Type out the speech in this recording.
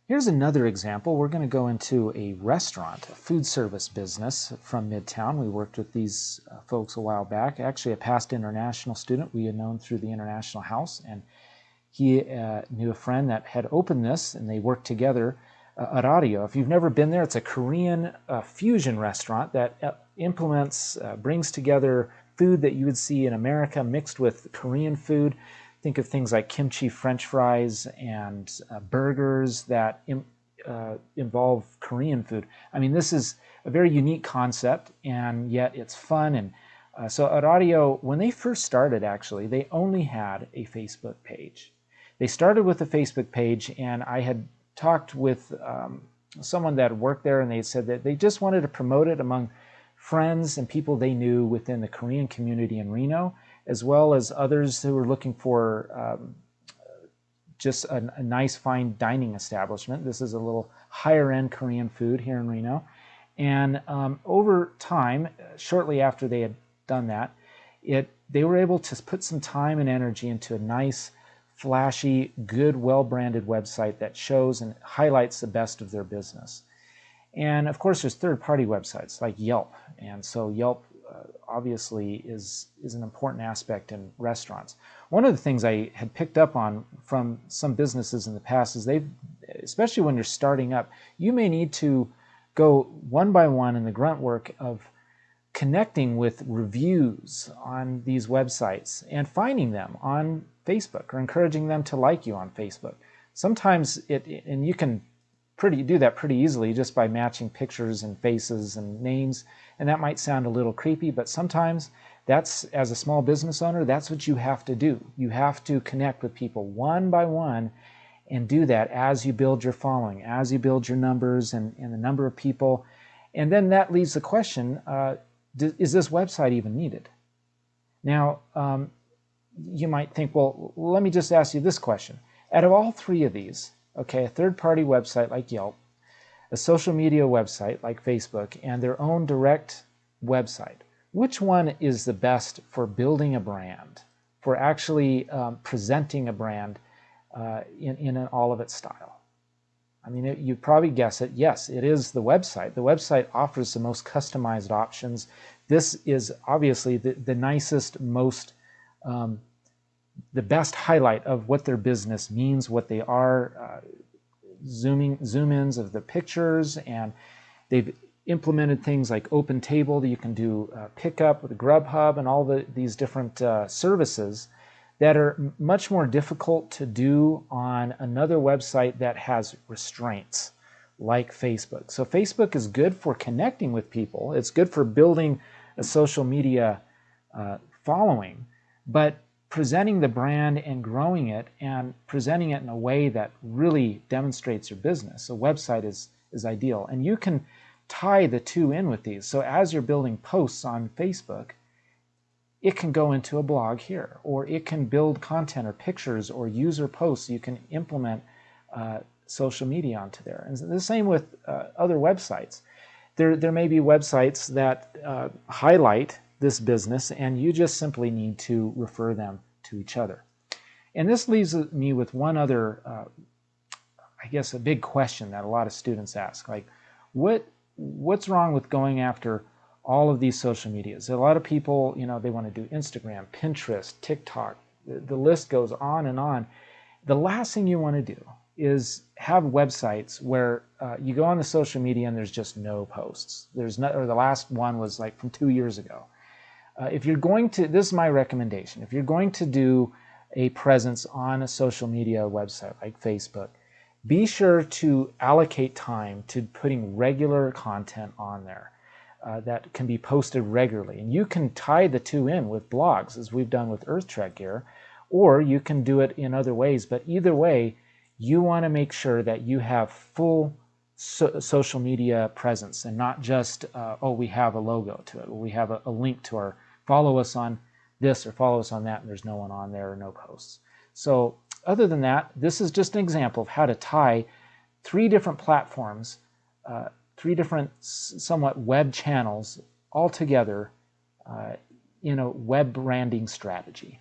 Here's another example. We're going to go into a restaurant, a food service business from Midtown. We worked with these folks a while back. Actually, a past international student we had known through the International House, and he knew a friend that had opened this, and they worked together. Arario. If you've never been there, it's a Korean fusion restaurant that brings together food that you would see in America mixed with Korean food. Think of things like kimchi French fries and burgers that involve Korean food. I mean, this is a very unique concept, and yet it's fun. And so Arario, when they first started, actually, they only had a Facebook page. They started with a Facebook page, and I had talked with someone that worked there, and they said that they just wanted to promote it among friends and people they knew within the Korean community in Reno, as well as others who were looking for just a nice, fine dining establishment. This is a little higher-end Korean food here in Reno. And over time, shortly after they had done that, they were able to put some time and energy into a nice, flashy, good, well-branded website that shows and highlights the best of their business. And of course, there's third-party websites like Yelp. And so Yelp obviously is an important aspect in restaurants. One of the things I had picked up on from some businesses in the past is especially when you're starting up, you may need to go one by one in the grunt work of connecting with reviews on these websites and finding them on Facebook or encouraging them to like you on Facebook. Sometimes and you can do that pretty easily just by matching pictures and faces and names, and that might sound a little creepy, but sometimes as a small business owner, that's what you have to do. You have to connect with people one by one and do that as you build your following, as you build your numbers and the number of people. And then that leaves the question, is this website even needed? Now, you might think, well, let me just ask you this question. Out of all three of these, okay, a third-party website like Yelp, a social media website like Facebook, and their own direct website, which one is the best for building a brand, for actually presenting a brand in all of its style? I mean, you'd probably guess it. Yes, it is the website. The website offers the most customized options. This is obviously the nicest, most the best highlight of what their business means, what they are, zoom-ins of the pictures, and they've implemented things like Open Table that you can do pickup with Grubhub and all these different services that are much more difficult to do on another website that has restraints like Facebook. So Facebook is good for connecting with people. It's good for building a social media following, but presenting the brand and growing it and presenting it in a way that really demonstrates your business. A website is ideal. And you can tie the two in with these. So as you're building posts on Facebook, it can go into a blog here, or it can build content or pictures or user posts. You can implement social media onto there. And the same with other websites. There may be websites that highlight this business, and you just simply need to refer them to each other. And this leaves me with one other, I guess, a big question that a lot of students ask, like, what's wrong with going after all of these social medias? A lot of people, they want to do Instagram, Pinterest, TikTok, the list goes on and on. The last thing you want to do is have websites where you go on the social media and there's just no posts. Or the last one was like from 2 years ago. If you're going to, this is my recommendation, if you're going to do a presence on a social media website like Facebook, be sure to allocate time to putting regular content on there that can be posted regularly. And you can tie the two in with blogs, as we've done with Earth Trek Gear, or you can do it in other ways. But either way, you want to make sure that you have full social media presence and not just, we have a logo to it, or we have a link to our follow us on this or follow us on that, and there's no one on there or no posts. So other than that, this is just an example of how to tie three different platforms, three different somewhat web channels all together in a web branding strategy.